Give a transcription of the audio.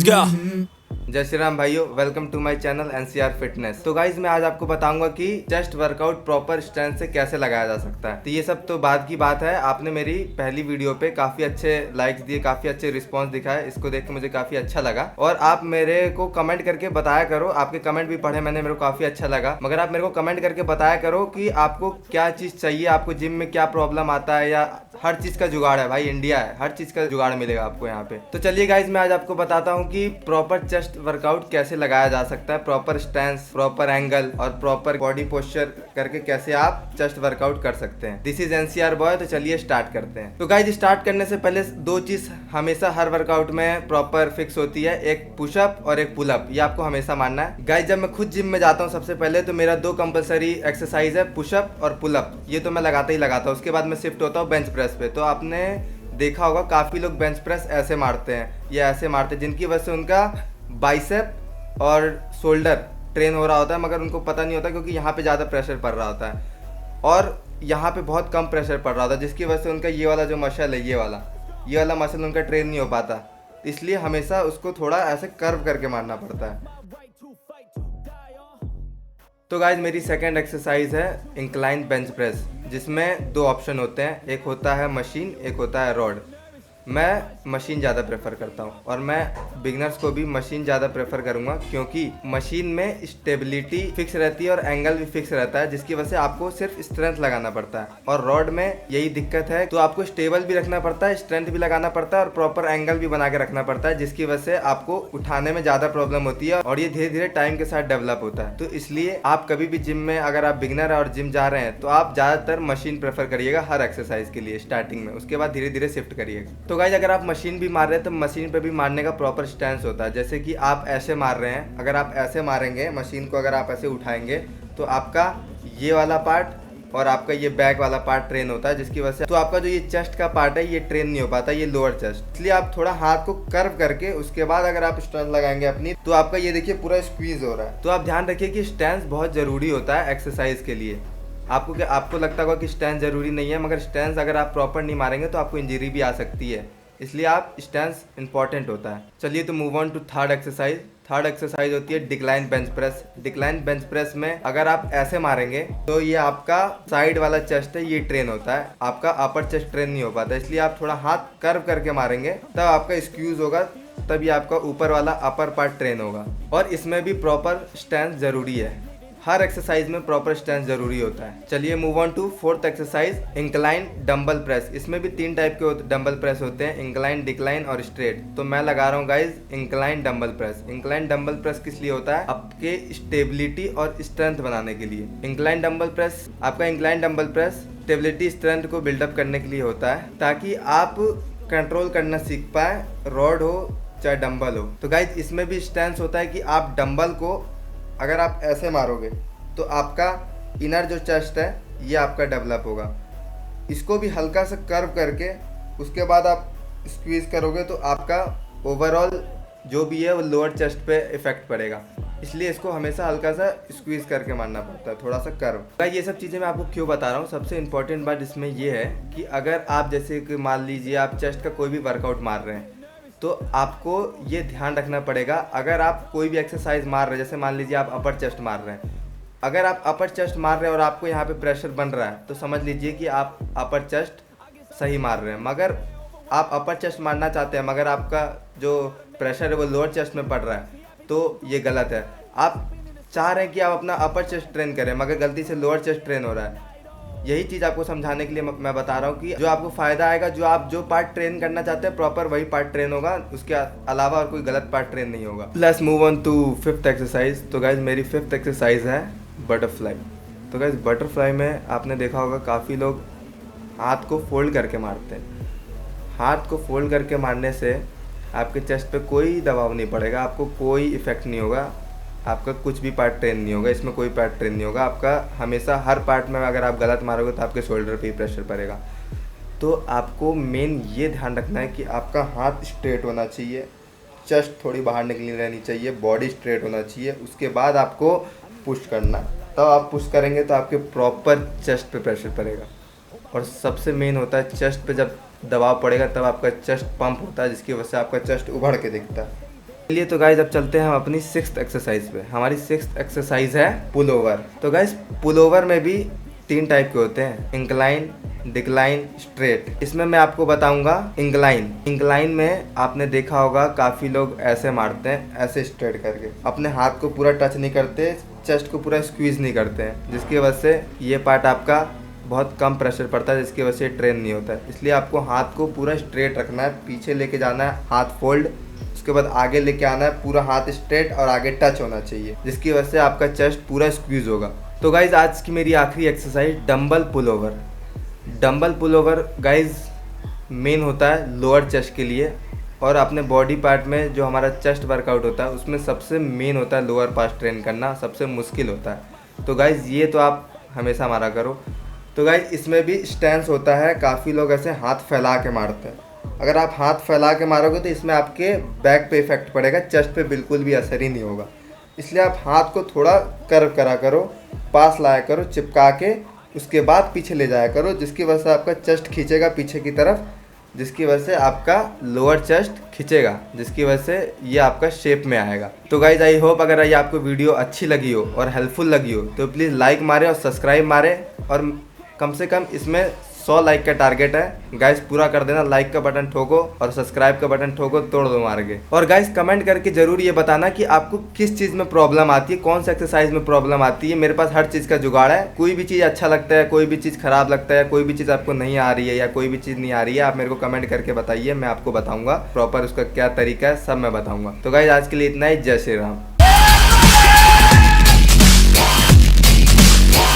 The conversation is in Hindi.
go. जय श्री राम भाइयों, welcome to my channel NCR fitness. तो गाइज मैं आज आपको बताऊंगा कि चेस्ट वर्कआउट प्रॉपर स्ट्रेंथ से कैसे लगाया जा सकता है। तो ये सब तो बाद की बात है। आपने मेरी पहली वीडियो पे काफी अच्छे लाइक्स दिए, काफी अच्छे रिस्पांस दिखाए, इसको देख के मुझे काफी अच्छा लगा। और आप मेरे को कमेंट करके बताया करो, आपके कमेंट भी पढ़े मैंने, मेरे को काफी अच्छा लगा। मगर आप मेरे को कमेंट करके बताया करो कि आपको क्या चीज चाहिए, आपको जिम में क्या प्रॉब्लम आता है, या हर चीज का जुगाड़ है। भाई इंडिया है, हर चीज का जुगाड़ मिलेगा आपको यहाँ पे। तो चलिए गाइज मैं आज आपको बताता हूँ कि प्रॉपर चेस्ट वर्कआउट कैसे लगाया जा सकता है, प्रॉपर स्टैंस, प्रॉपर एंगल और प्रॉपर बॉडी पोस्चर करके कैसे आप चेस्ट वर्कआउट कर सकते हैं। This is NCR boy. तो चलिए स्टार्ट करते हैं। तो गाइज स्टार्ट करने से पहले दो चीज हमेशा हर वर्कआउट में प्रॉपर फिक्स होती है, एक पुशअप और एक पुलअप। ये आपको हमेशा मानना है। गाइज जब मैं खुद जिम में जाता हूँ सबसे पहले तो मेरा दो कंपलसरी एक्सरसाइज है, पुशअप और पुलअप। ये तो मैं लगाता ही लगाता हूँ। उसके बाद मैं शिफ्ट होता हूँ बेंच प्रेस पे। तो आपने देखा होगा काफी लोग बेंच प्रेस ऐसे मारते हैं, या ऐसे मारते हैं, जिनकी वजह से उनका बाइसेप और शोल्डर ट्रेन हो रहा होता है, मगर उनको पता नहीं होता क्योंकि यहाँ पे ज़्यादा प्रेशर पड़ रहा होता है और यहाँ पे बहुत कम प्रेशर पड़ रहा होता है, जिसकी वजह से उनका ये वाला जो मसल है, ये वाला मसल उनका ट्रेन नहीं हो पाता। इसलिए हमेशा उसको थोड़ा ऐसे कर्व करके मारना पड़ता है। तो गाइज मेरी सेकंड एक्सरसाइज है इंक्लाइन बेंच प्रेस, जिसमें दो ऑप्शन होते हैं, एक होता है मशीन, एक होता है रॉड। मैं मशीन ज़्यादा प्रेफर करता हूँ और मैं बिगनर्स को भी मशीन ज़्यादा प्रेफर करूँगा, क्योंकि मशीन में स्टेबिलिटी फिक्स रहती है और एंगल भी फिक्स रहता है, जिसकी वजह से आपको सिर्फ स्ट्रेंथ लगाना पड़ता है। और रॉड में यही दिक्कत है, तो आपको स्टेबल भी रखना पड़ता है, स्ट्रेंथ भी लगाना पड़ता है और प्रॉपर एंगल भी बना के रखना पड़ता है, जिसकी वजह से आपको उठाने में ज़्यादा प्रॉब्लम होती है और ये धीरे धीरे टाइम के साथ डेवलप होता है। तो इसलिए आप कभी भी जिम में, अगर आप बिगनर है और जिम जा रहे हैं, तो आप ज़्यादातर मशीन प्रेफर करिएगा हर एक्सरसाइज के लिए स्टार्टिंग में, उसके बाद धीरे धीरे शिफ्ट करिएगा। तो गाइस अगर आप मशीन भी मार रहे हैं तो मशीन पे भी मारने का प्रॉपर स्टैंस होता है। जैसे कि आप ऐसे मार रहे हैं, अगर आप ऐसे मारेंगे मशीन को, अगर आप ऐसे उठाएंगे तो आपका ये वाला पार्ट और आपका ये बैक वाला पार्ट ट्रेन होता है, जिसकी वजह से तो आपका जो ये चेस्ट का पार्ट है ये ट्रेन नहीं हो पाता, ये लोअर चेस्ट। इसलिए आप थोड़ा हाथ को कर्व करके उसके बाद अगर आप स्ट्रेंथ लगाएंगे अपनी, तो आपका ये देखिए पूरा स्क्वीज हो रहा है। तो आप ध्यान रखिए कि स्टैंस बहुत जरूरी होता है एक्सरसाइज के लिए। आपको लगता होगा कि स्टैंस जरूरी नहीं है, मगर स्टैंस अगर आप प्रॉपर नहीं मारेंगे तो आपको इंजरी भी आ सकती है, इसलिए आप स्टैंस इंपॉर्टेंट होता है। चलिए तो move on to third exercise. Third exercise होती है decline bench press. Decline bench press में अगर आप ऐसे मारेंगे तो ये आपका साइड वाला चेस्ट है, ये ट्रेन होता है, आपका अपर चेस्ट ट्रेन नहीं हो पाता। इसलिए आप थोड़ा हाथ कर्व करके मारेंगे, तब आपका स्क्यूज होगा, तब ये आपका ऊपर वाला अपर पार्ट ट्रेन होगा। और इसमें भी प्रॉपर स्टैंस जरूरी है, हर एक्सरसाइज में प्रॉपर स्टैंस जरूरी होता है। चलिए move on to fourth exercise incline dumbbell press. इसमें भी तीन टाइप के डंबल प्रेस होते हैं, इंक्लाइन, डिक्लाइन और स्ट्रेट। तो मैं लगा रहा हूँ guys incline dumbbell press. Incline dumbbell press किस लिए होता है? आपके स्टेबिलिटी और स्ट्रेंथ बनाने के लिए। इंक्लाइन डंबल प्रेस, आपका incline dumbbell press stability strength को बिल्डअप करने के लिए होता है, ताकि आप कंट्रोल करना सीख पाए, रॉड हो चाहे डंबल हो। तो गाइज इसमें भी स्टैंस होता है कि आप डंबल को अगर आप ऐसे मारोगे तो आपका इनर जो चेस्ट है ये आपका डेवलप होगा। इसको भी हल्का सा कर्व करके उसके बाद आप स्क्वीज करोगे तो आपका ओवरऑल जो भी है वो लोअर चेस्ट पे इफेक्ट पड़ेगा। इसलिए इसको हमेशा हल्का सा स्क्वीज करके मारना पड़ता है, थोड़ा सा कर्व। ये सब चीज़ें मैं आपको क्यों बता रहा हूँ, सबसे इम्पोर्टेंट बात इसमें ये है कि अगर आप जैसे कि मान लीजिए आप चेस्ट का कोई भी वर्कआउट मार रहे हैं, तो आपको ये ध्यान रखना पड़ेगा, अगर आप कोई भी एक्सरसाइज मार रहे हैं, जैसे मान लीजिए आप अपर चेस्ट मार रहे हैं, अगर आप अपर चेस्ट मार रहे हैं और आपको यहाँ पे प्रेशर बन रहा है, तो समझ लीजिए कि आप अपर चेस्ट सही मार रहे हैं। मगर आप अपर चेस्ट मारना चाहते हैं, मगर आपका जो प्रेशर है वो लोअर चेस्ट में पड़ रहा है, तो ये गलत है। आप चाह रहे हैं कि आप अपना अपर चेस्ट ट्रेन करें, मगर गलती से लोअर चेस्ट ट्रेन हो रहा है। यही चीज़ आपको समझाने के लिए मैं बता रहा हूँ कि जो आपको फ़ायदा आएगा, जो आप जो पार्ट ट्रेन करना चाहते हैं प्रॉपर वही पार्ट ट्रेन होगा, उसके अलावा और कोई गलत पार्ट ट्रेन नहीं होगा। Let's move on to fifth exercise. तो गाइज मेरी फिफ्थ एक्सरसाइज है बटरफ्लाई। तो गाइज बटरफ्लाई में आपने देखा होगा काफ़ी लोग हाथ को फोल्ड करके मारते हैं। हाथ को फोल्ड करके मारने से आपके चेस्ट पे कोई दबाव नहीं पड़ेगा, आपको कोई इफेक्ट नहीं होगा, आपका कुछ भी पार्ट ट्रेन नहीं होगा, इसमें कोई पार्ट ट्रेन नहीं होगा। आपका हमेशा हर पार्ट में अगर आप गलत मारोगे तो आपके शोल्डर पे ही प्रेशर पड़ेगा। तो आपको मेन ये ध्यान रखना है कि आपका हाथ स्ट्रेट होना चाहिए, चेस्ट थोड़ी बाहर निकली रहनी चाहिए, बॉडी स्ट्रेट होना चाहिए। उसके बाद आपको पुश करना, तब आप पुश करेंगे तो आपके प्रॉपर चेस्ट पे प्रेशर पड़ेगा। और सबसे मेन होता है चेस्ट पे जब दबाव पड़ेगा तब आपका चेस्ट पंप होता है, जिसकी वजह से आपका चेस्ट उभर के दिखता है। चलिए तो गाइज अब चलते हैं हम अपनी 6th एक्सरसाइज पे। हमारी 6th एक्सरसाइज है पुल ओवर। तो गाइज पुल ओवर में भी 3 टाइप के होते हैं, इंक्लाइन, डिक्लाइन, स्ट्रेट। इसमें मैं आपको बताऊंगा इंक्लाइन। इंक्लाइन में आपने देखा होगा काफ़ी लोग ऐसे मारते हैं, ऐसे स्ट्रेट करके, अपने हाथ को पूरा टच नहीं करते, चेस्ट को पूरा स्क्वीज नहीं करते हैं, जिसकी वजह से ये पार्ट आपका बहुत कम प्रेशर पड़ता है, जिसकी वजह से ट्रेन नहीं होता है। इसलिए आपको हाथ को पूरा स्ट्रेट रखना है, पीछे लेके जाना है, हाथ फोल्ड, उसके बाद आगे लेके आना है, पूरा हाथ स्ट्रेट और आगे टच होना चाहिए, जिसकी वजह से आपका चेस्ट पूरा स्क्वीज होगा। तो गाइज आज की मेरी आखिरी exercise dumbbell pull over. Dumbbell pull over guys main होता है लोअर चेस्ट के लिए, और अपने बॉडी पार्ट में जो हमारा चेस्ट वर्कआउट होता है उसमें सबसे मेन होता है लोअर पार्ट ट्रेन करना, सबसे मुश्किल होता है। तो गाइज ये तो आप हमेशा मारा करो। तो गाइज इसमें भी स्टैंस होता है, काफ़ी लोग ऐसे हाथ फैला के मारते हैं। अगर आप हाथ फैला के मारोगे तो इसमें आपके बैक पे इफेक्ट पड़ेगा, चेस्ट पे बिल्कुल भी असर ही नहीं होगा। इसलिए आप हाथ को थोड़ा कर्व करा करो, पास लाया करो, चिपका के, उसके बाद पीछे ले जाया करो, जिसकी वजह से आपका चेस्ट खींचेगा पीछे की तरफ, जिसकी वजह से आपका लोअर चेस्ट खींचेगा, जिसकी वजह से ये आपका शेप में आएगा। तो गाइज आई होप अगर ये आपको वीडियो अच्छी लगी हो और हेल्पफुल लगी हो तो प्लीज़ लाइक मारे और सब्सक्राइब मारे, और कम से कम इसमें 100 लाइक का टारगेट है। गाइस पूरा कर देना, लाइक का बटन ठोको और सब्सक्राइब का बटन ठोको, तोड़ दो मार के। और गाइस कमेंट करके जरूर ये बताना कि आपको किस चीज़ में प्रॉब्लम आती है, कौन सा एक्सरसाइज में प्रॉब्लम आती है। मेरे पास हर चीज़ का जुगाड़ है, कोई भी चीज़ अच्छा लगता है, कोई भी चीज़ खराब लगता है, कोई भी चीज़ आपको नहीं आ रही है या कोई भी चीज़ नहीं आ रही है, आप मेरे को कमेंट करके बताइए, मैं आपको बताऊँगा प्रॉपर उसका क्या तरीका है, सब मैं बताऊँगा। तो गाइस आज के लिए इतना ही। जय श्री राम।